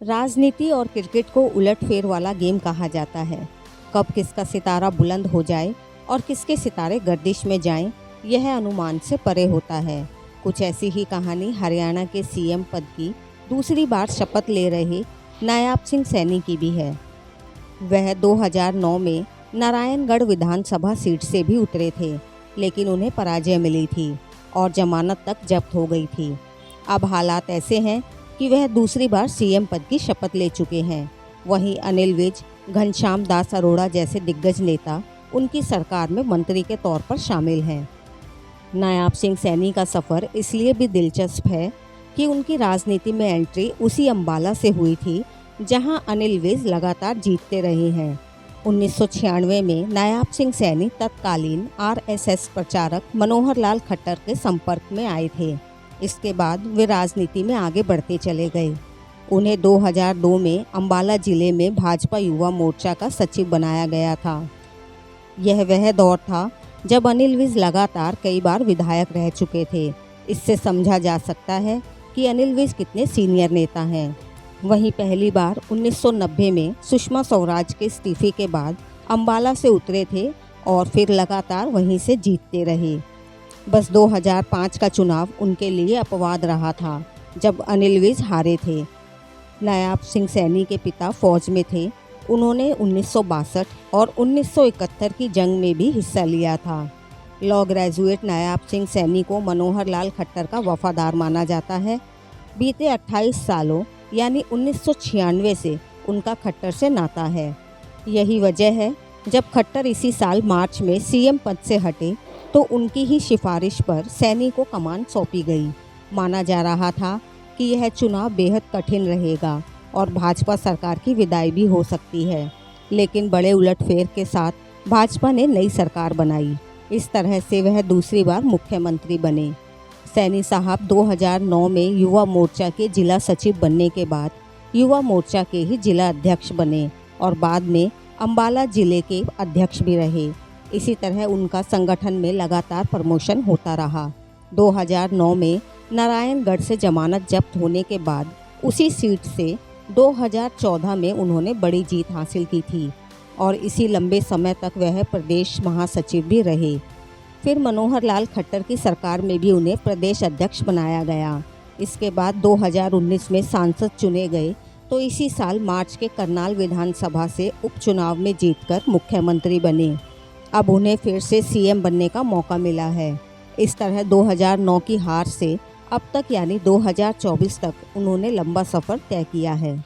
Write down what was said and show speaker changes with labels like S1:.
S1: राजनीति और क्रिकेट को उलटफेर वाला गेम कहा जाता है। कब किसका सितारा बुलंद हो जाए और किसके सितारे गर्दिश में जाएं, यह अनुमान से परे होता है। कुछ ऐसी ही कहानी हरियाणा के सीएम पद की दूसरी बार शपथ ले रहे नायाब सिंह सैनी की भी है। वह 2009 में नारायणगढ़ विधानसभा सीट से भी उतरे थे, लेकिन उन्हें पराजय मिली थी और जमानत तक जब्त हो गई थी। अब हालात ऐसे हैं कि वह दूसरी बार सीएम पद की शपथ ले चुके हैं। वहीं अनिल विज, घनश्याम दास अरोड़ा जैसे दिग्गज नेता उनकी सरकार में मंत्री के तौर पर शामिल हैं। नायाब सिंह सैनी का सफ़र इसलिए भी दिलचस्प है कि उनकी राजनीति में एंट्री उसी अंबाला से हुई थी जहां अनिल विज लगातार जीतते रहे हैं। 1996 में नायाब सिंह सैनी तत्कालीन आरएसएस प्रचारक मनोहर लाल खट्टर के संपर्क में आए थे। इसके बाद वे राजनीति में आगे बढ़ते चले गए। उन्हें 2002 में अंबाला जिले में भाजपा युवा मोर्चा का सचिव बनाया गया था। यह वह दौर था जब अनिल विज लगातार कई बार विधायक रह चुके थे। इससे समझा जा सकता है कि अनिल विज कितने सीनियर नेता हैं। वहीं पहली बार 1990 में सुषमा स्वराज के इस्तीफे के बाद अंबाला से उतरे थे और फिर लगातार वहीं से जीतते रहे। बस 2005 का चुनाव उनके लिए अपवाद रहा था, जब अनिल विज हारे थे। नायाब सिंह सैनी के पिता फौज में थे। उन्होंने 1962 और 1971 की जंग में भी हिस्सा लिया था। लॉ ग्रेजुएट नायाब सिंह सैनी को मनोहर लाल खट्टर का वफादार माना जाता है। बीते 28 सालों यानी 1996 से उनका खट्टर से नाता है। यही वजह है जब खट्टर इसी साल मार्च में सीएम पद से हटे तो उनकी ही सिफारिश पर सैनी को कमान सौंपी गई। माना जा रहा था कि यह चुनाव बेहद कठिन रहेगा और भाजपा सरकार की विदाई भी हो सकती है, लेकिन बड़े उलटफेर के साथ भाजपा ने नई सरकार बनाई। इस तरह से वह दूसरी बार मुख्यमंत्री बने। सैनी साहब 2009 में युवा मोर्चा के जिला सचिव बनने के बाद युवा मोर्चा के ही जिला अध्यक्ष बने और बाद में अंबाला जिले के अध्यक्ष भी रहे। इसी तरह उनका संगठन में लगातार प्रमोशन होता रहा। 2009 में नारायणगढ़ से जमानत जब्त होने के बाद उसी सीट से 2014 में उन्होंने बड़ी जीत हासिल की थी और इसी लंबे समय तक वह प्रदेश महासचिव भी रहे। फिर मनोहर लाल खट्टर की सरकार में भी उन्हें प्रदेश अध्यक्ष बनाया गया। इसके बाद 2019 में सांसद चुने गए तो इसी साल मार्च के करनाल विधानसभा से उपचुनाव में जीतकर मुख्यमंत्री बने। अब उन्हें फिर से सीएम बनने का मौका मिला है। इस तरह 2009 की हार से अब तक यानी 2024 तक उन्होंने लंबा सफ़र तय किया है।